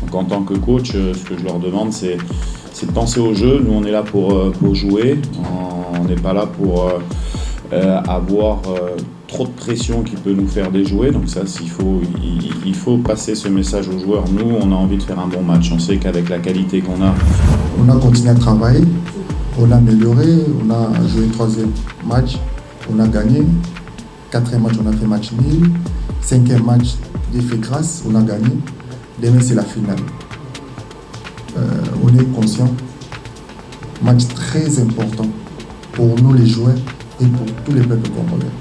Donc en tant que coach, ce que je leur demande, c'est de penser au jeu. Nous, on est là pour jouer. On n'est pas là pour avoir trop de pression qui peut nous faire déjouer. Donc ça, il faut passer ce message aux joueurs. Nous, on a envie de faire un bon match. On sait qu'avec la qualité qu'on a... On a continué à travailler, on a amélioré, on a joué le 3e match, on a gagné. 4e match, on a fait match nul. 5e match, Dieu fait grâce, on a gagné. Demain, c'est la finale. On est conscient. Match très important pour nous les joueurs et pour tous les peuples congolais.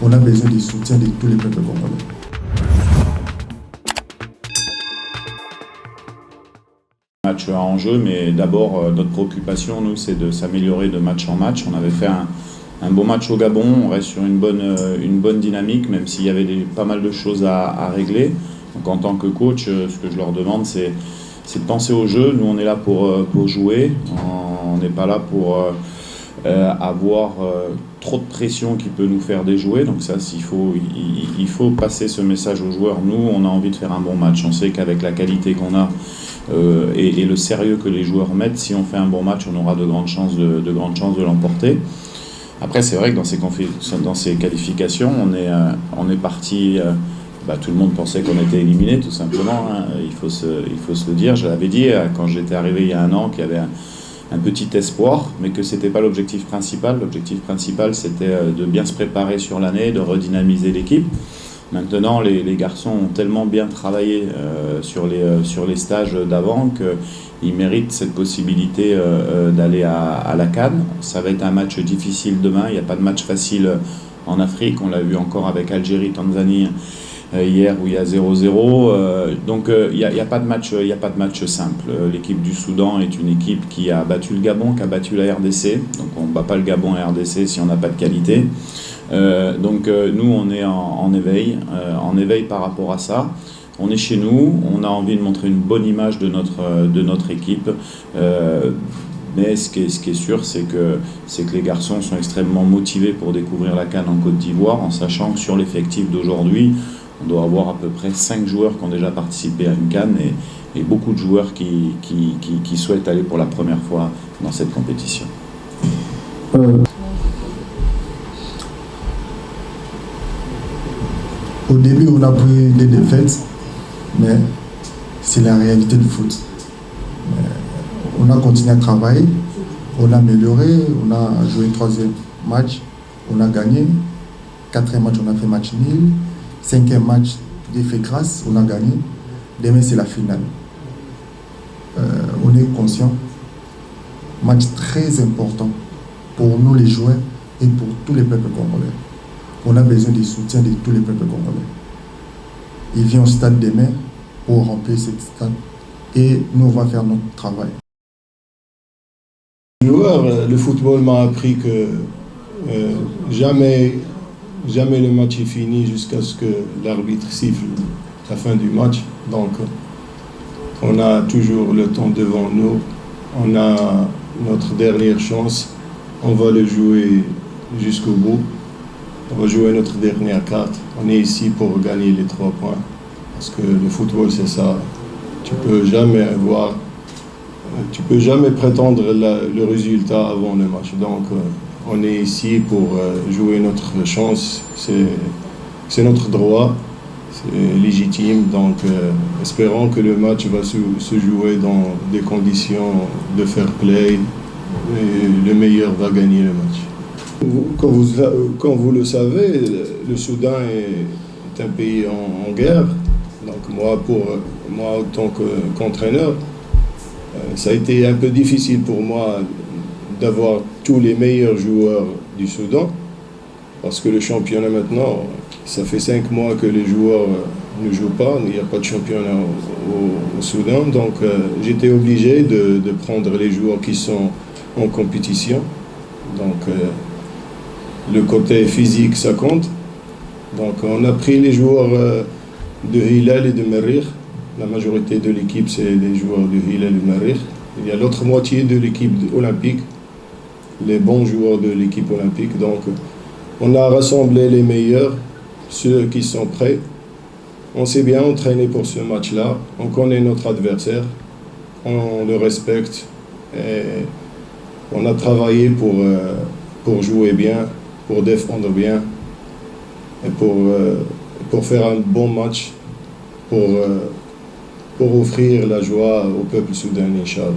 On a besoin du soutien de tous les peuples congolais. Match en jeu, mais d'abord notre préoccupation, nous, c'est de s'améliorer de match en match. On avait fait un beau match au Gabon, on reste sur une bonne dynamique, même s'il y avait pas mal de choses à régler. Donc en tant que coach, ce que je leur demande, c'est de penser au jeu. Nous, on est là pour jouer, on n'est pas là pour avoir trop de pression qui peut nous faire déjouer. Donc ça, il faut passer ce message aux joueurs. Nous, on a envie de faire un bon match. On sait qu'avec la qualité qu'on a et le sérieux que les joueurs mettent, si on fait un bon match, on aura de grandes chances de l'emporter. Après, c'est vrai que dans ces qualifications, on est parti... tout le monde pensait qu'on était éliminé, tout simplement. Hein. Il faut se le dire. Je l'avais dit quand j'étais arrivé il y a un an qu'il y avait un petit espoir, mais que ce n'était pas l'objectif principal. L'objectif principal, c'était de bien se préparer sur l'année, de redynamiser l'équipe. Maintenant, les garçons ont tellement bien travaillé sur les stages d'avant qu'ils méritent cette possibilité d'aller à la CAN. Ça va être un match difficile demain. Il n'y a pas de match facile en Afrique. On l'a vu encore avec Algérie, Tanzanie hier où il y a 0-0. Donc il n'y a pas de match simple. L'équipe du Soudan est une équipe qui a battu le Gabon, qui a battu la RDC. Donc on ne bat pas le Gabon et la RDC si on n'a pas de qualité. Nous, on est en éveil par rapport à ça. On est chez nous, on a envie de montrer une bonne image de notre équipe. Mais ce qui est sûr, c'est que les garçons sont extrêmement motivés pour découvrir la CAN en Côte d'Ivoire, en sachant que sur l'effectif d'aujourd'hui, on doit avoir à peu près 5 joueurs qui ont déjà participé à une CAN et beaucoup de joueurs qui souhaitent aller pour la première fois dans cette compétition. Au début, on a pris des défaites, mais c'est la réalité du foot. On a continué à travailler, on a amélioré, on a joué le 3e match, on a gagné. 4e match, on a fait match nul. 5e match, Dieu fait grâce, on a gagné. Demain, c'est la finale. On est conscient. Match très important pour nous les joueurs et pour tous les peuples congolais. On a besoin du soutien de tous les peuples congolais. Ils viennent au stade demain pour remplir ce stade et nous, on va faire notre travail. Le football m'a appris que jamais le match est fini jusqu'à ce que l'arbitre siffle la fin du match. Donc, on a toujours le temps devant nous. On a notre dernière chance. On va le jouer jusqu'au bout. On va jouer notre dernière carte. On est ici pour gagner les 3 points. Parce que le football, c'est ça. Tu peux jamais prétendre le résultat avant le match. Donc, on est ici pour jouer notre chance. C'est notre droit. C'est légitime. Donc, espérons que le match va se jouer dans des conditions de fair play. Et le meilleur va gagner le match. Comme vous le savez, le Soudan est un pays en guerre. Donc moi, en tant qu'entraîneur, ça a été un peu difficile pour moi d'avoir tous les meilleurs joueurs du Soudan. Parce que le championnat maintenant, ça fait 5 mois que les joueurs ne jouent pas. Il n'y a pas de championnat au Soudan. Donc j'étais obligé de prendre les joueurs qui sont en compétition. Donc le côté physique, ça compte. Donc on a pris les joueurs de Hilal et de Merrikh. La majorité de l'équipe, c'est les joueurs de Hilal et de Merrikh. Il y a l'autre moitié de l'équipe olympique, les bons joueurs de l'équipe olympique. Donc on a rassemblé les meilleurs, ceux qui sont prêts. On s'est bien entraîné pour ce match-là. On connaît notre adversaire. On le respecte. Et on a travaillé pour jouer bien, pour défendre bien et pour faire un bon match, pour offrir la joie au peuple soudanais, Inch'Allah.